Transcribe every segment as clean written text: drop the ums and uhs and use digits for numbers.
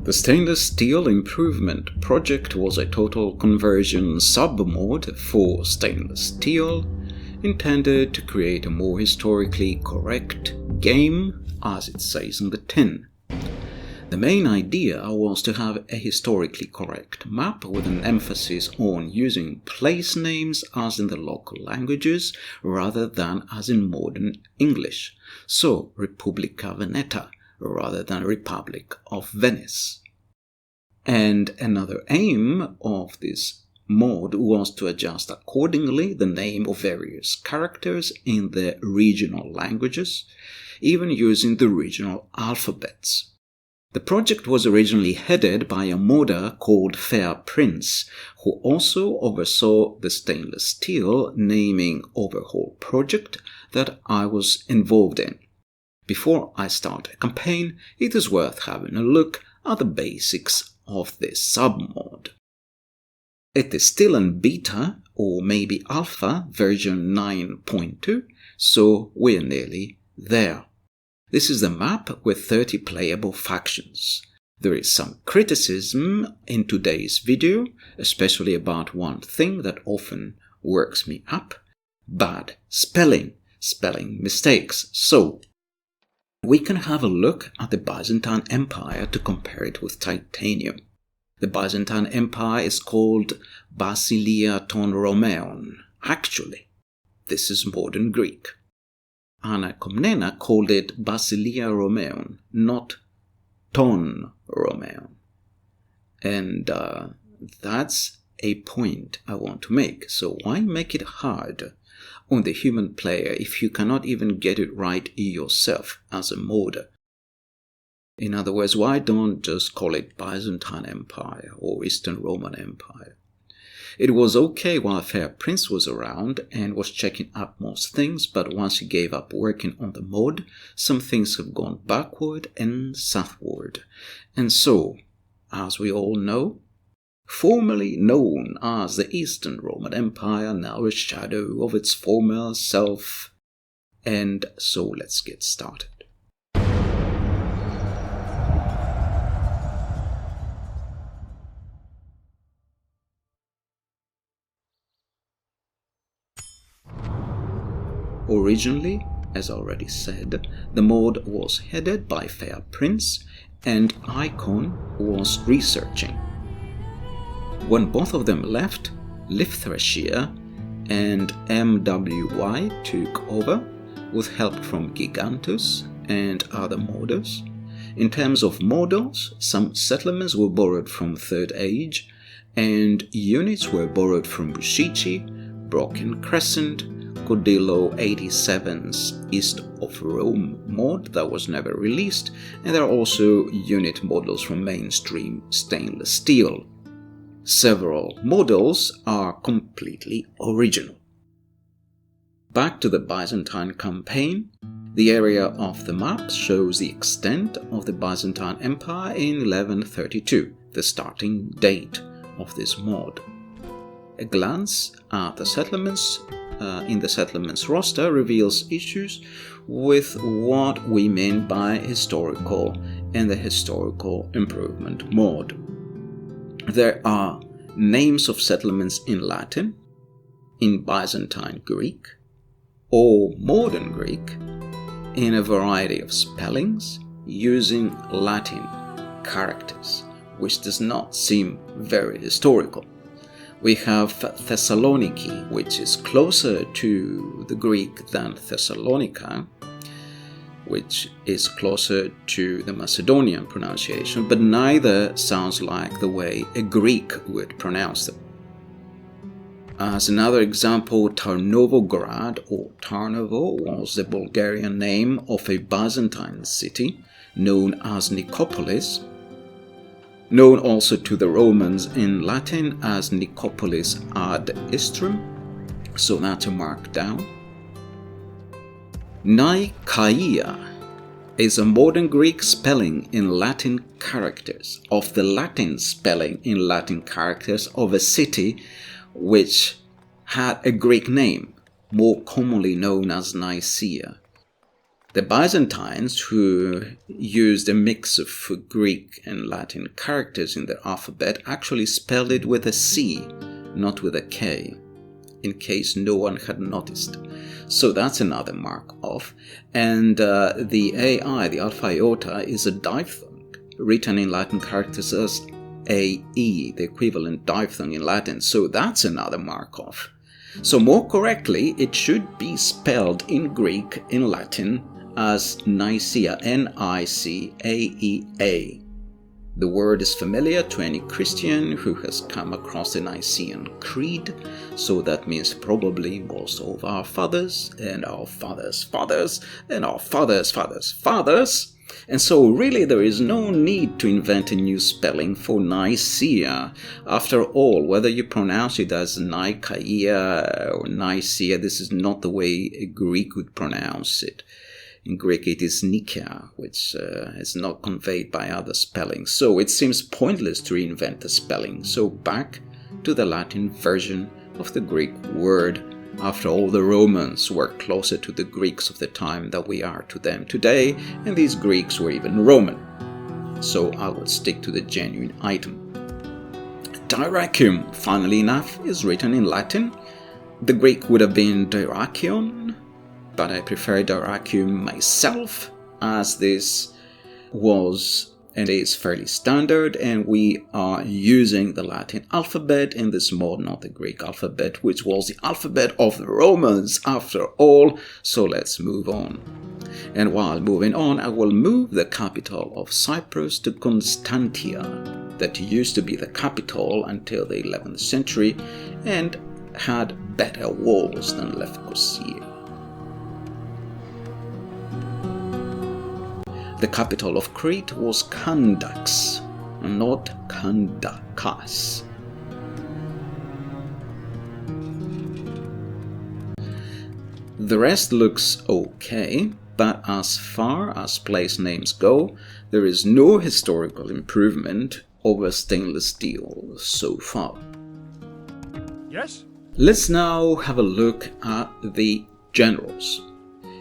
The stainless steel improvement project was a total conversion submod for stainless steel, intended to create a more historically correct game, as it says in the tin. The main idea was to have a historically correct map with an emphasis on using place names as in the local languages rather than as in modern English, so Republica Veneta rather than Republic of Venice. And another aim of this mod was to adjust accordingly the name of various characters in the regional languages, even using the regional alphabets. The project was originally headed by a modder called Fair Prince, who also oversaw the stainless steel naming overhaul project that I was involved in. Before I start a campaign, it is worth having a look at the basics of this submod. It is still in beta, or maybe alpha, version 9.2, so we're nearly there. This is the map with 30 playable factions. There is some criticism in today's video, especially about one thing that often works me up: bad spelling mistakes. So, we can have a look at the Byzantine Empire to compare it with titanium. The Byzantine Empire is called Basilia ton Romeon. Actually, this is modern Greek. Anna Komnena called it Basilia Romeon, not ton Romeon. And that's a point I want to make. So why make it hard on the human player if you cannot even get it right yourself as a modder? In other words, why don't just call it Byzantine Empire or Eastern Roman Empire? It was okay while Fair Prince was around and was checking up most things, but once he gave up working on the mod, some things have gone backward and southward. And so, as we all know, formerly known as the Eastern Roman Empire, now a shadow of its former self. And so let's get started. Originally, as already said, the mod was headed by Fair Prince and Icon was researching. When both of them left, Lithrachia and MWY took over with help from Gigantus and other modders. In terms of models, some settlements were borrowed from Third Age and units were borrowed from Bushici, Broken Crescent, Codillo 87's East of Rome mod that was never released, and there are also unit models from mainstream stainless steel. Several models are completely original. Back to the Byzantine campaign, the area of the map shows the extent of the Byzantine Empire in 1132, the starting date of this mod. A glance at the settlements in the settlements roster reveals issues with what we mean by historical and the historical improvement mod. There are names of settlements in Latin, in Byzantine Greek, or modern Greek, in a variety of spellings using Latin characters, which does not seem very historical. We have Thessalonike, which is closer to the Greek than Thessalonica, which is closer to the Macedonian pronunciation, but neither sounds like the way a Greek would pronounce them. As another example, Tarnovograd or Tarnovo was the Bulgarian name of a Byzantine city known as Nicopolis, known also to the Romans in Latin as Nicopolis ad Istrum, so that's a mark down. Nicaea is a modern Greek spelling in Latin characters of the Latin spelling in Latin characters of a city which had a Greek name, more commonly known as Nicaea. The Byzantines, who used a mix of Greek and Latin characters in their alphabet, actually spelled it with a C, not with a K, in case no one had noticed. So that's another mark off. And the AI, the alpha iota, is a diphthong, written in Latin characters as AE, the equivalent diphthong in Latin. So that's another mark off. So more correctly, it should be spelled in Greek, in Latin, as Nicaea, Nicaea. The word is familiar to any Christian who has come across the Nicene Creed, so that means probably most of our fathers and our fathers' fathers and our fathers' fathers' fathers. And so really there is no need to invent a new spelling for Nicaea. After all, whether you pronounce it as Nicaea or Nicaea, this is not the way a Greek would pronounce it. In Greek it is Nicaea, which is not conveyed by other spellings. So it seems pointless to reinvent the spelling. So back to the Latin version of the Greek word. After all, the Romans were closer to the Greeks of the time than we are to them today, and these Greeks were even Roman. So I will stick to the genuine item. Dyrrhachium, funnily enough, is written in Latin. The Greek would have been Dyrrhachion, but I prefer Dyrrhachium myself, as this was and is fairly standard, and we are using the Latin alphabet in this mod, not the Greek alphabet, which was the alphabet of the Romans after all. So let's move on. And while moving on, I will move the capital of Cyprus to Constantia, that used to be the capital until the 11th century and had better walls than Lefkosia. The capital of Crete was Kandax, not Kandakas. The rest looks okay, but as far as place names go, there is no historical improvement over stainless steel so far. Yes? Let's now have a look at the generals.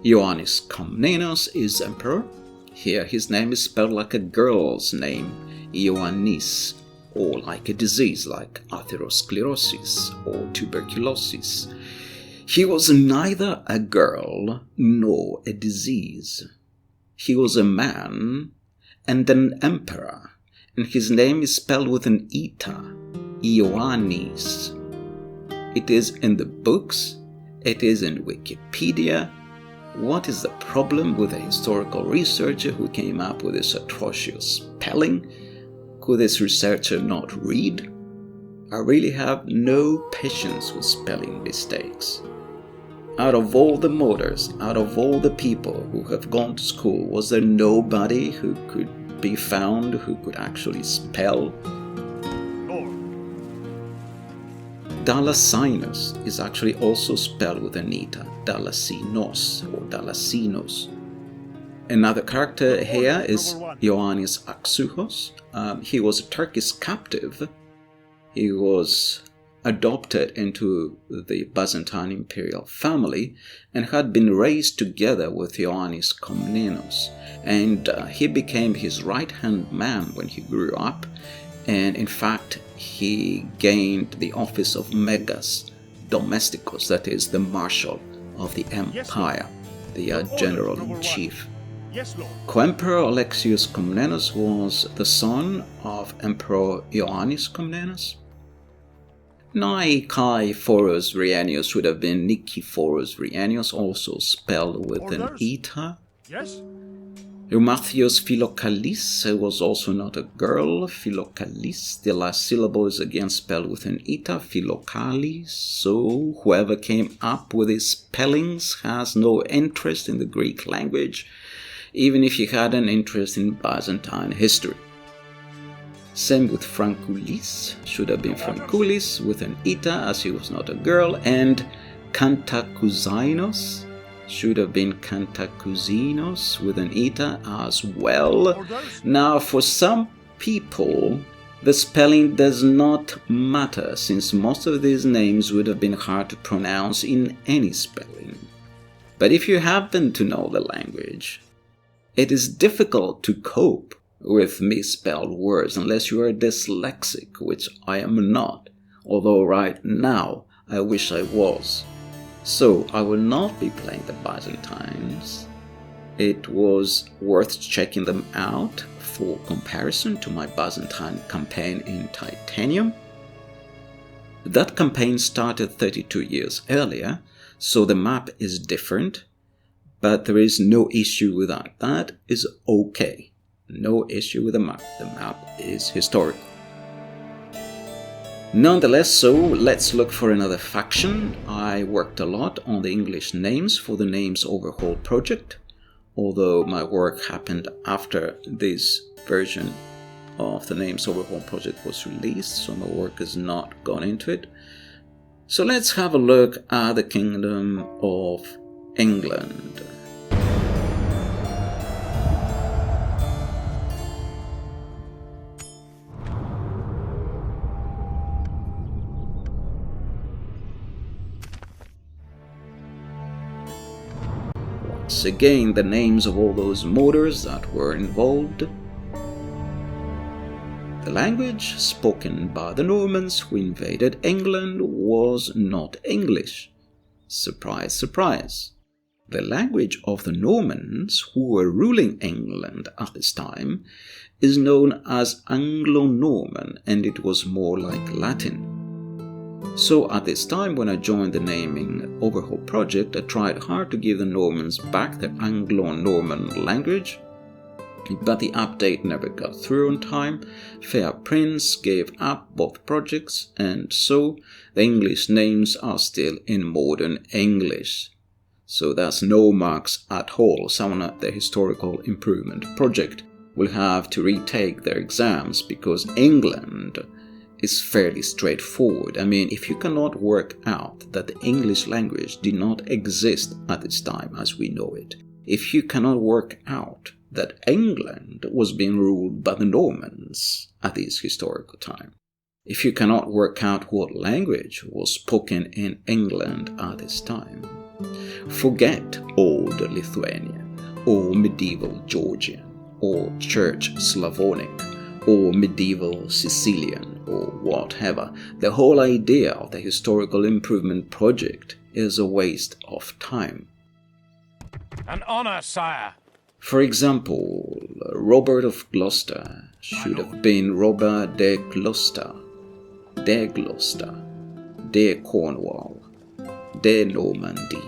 Ioannis Komnenos is emperor. Here his name is spelled like a girl's name, Ioannis, or like a disease like atherosclerosis or tuberculosis. He was neither a girl nor a disease. He was a man and an emperor, and his name is spelled with an eta, Ioannis. It is in the books, it is in Wikipedia. What is the problem with a historical researcher who came up with this atrocious spelling? Could this researcher not read? I really have no patience with spelling mistakes. Out of all the mothers, out of all the people who have gone to school, was there nobody who could be found who could actually spell? Dalassenos is actually also spelled with an eta, Dalassenos or Dalassenos. Another character here is Ioannis Axouchos. He was a Turkish captive. He was adopted into the Byzantine imperial family and had been raised together with Ioannis Komnenos. And he became his right-hand man when he grew up. And in fact, he gained the office of Megas Domesticos, that is, the marshal of the empire, the general-in-chief. Co-emperor Alexius Komnenos was the son of Emperor Ioannis Komnenos. Nicephoros Rhenius would have been Nicephoros Rhenius, also spelled with an eta. Yes? Eumathios Philocales was also not a girl, Philocales. The last syllable is again spelled with an eta, Philocales. So whoever came up with these spellings has no interest in the Greek language, even if he had an interest in Byzantine history. Same with Frankoulis, should have been Frankoulis with an eta as he was not a girl, and Cantacouzenos should have been Cantacouzenos with an eta as well. Now, for some people, the spelling does not matter, since most of these names would have been hard to pronounce in any spelling. But if you happen to know the language, it is difficult to cope with misspelled words unless you are dyslexic, which I am not, although right now I wish I was. So I will not be playing the Byzantines. It was worth checking them out for comparison to my Byzantine campaign in Titanium. That campaign started 32 years earlier, so the map is different, but there is no issue with that. That is okay. No issue with the map. The map is historical. Nonetheless, so let's look for another faction. I worked a lot on the English names for the Names Overhaul project, although my work happened after this version of the Names Overhaul project was released, so my work has not gone into it. So let's have a look at the Kingdom of England. Once again, the names of all those motors that were involved. The language spoken by the Normans who invaded England was not English. Surprise, surprise. The language of the Normans who were ruling England at this time is known as Anglo-Norman, and it was more like Latin. So at this time, when I joined the Naming Overhaul project, I tried hard to give the Normans back their Anglo-Norman language, but the update never got through on time. Fair Prince gave up both projects, and so the English names are still in modern English. So that's no marks at all. Someone at the Historical Improvement Project will have to retake their exams, because England is fairly straightforward. I mean, if you cannot work out that the English language did not exist at this time as we know it, if you cannot work out that England was being ruled by the Normans at this historical time, if you cannot work out what language was spoken in England at this time, forget Old Lithuanian, or medieval Georgian, or Church Slavonic, or medieval Sicilian, or whatever. The whole idea of the Historical Improvement Project is a waste of time. An honor, sire. For example, Robert of Gloucester should have been Robert de Gloucester, de Cornwall, de Normandy,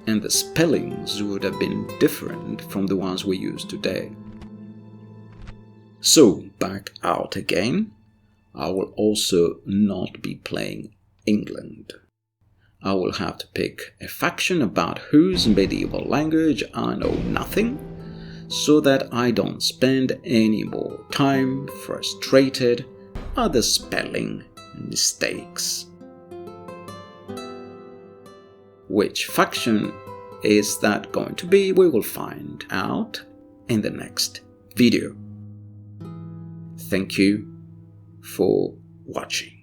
and the spellings would have been different from the ones we use today. So, back out again, I will also not be playing England. I will have to pick a faction about whose medieval language I know nothing, so that I don't spend any more time frustrated at the spelling mistakes. Which faction is that going to be? We will find out in the next video. Thank you for watching.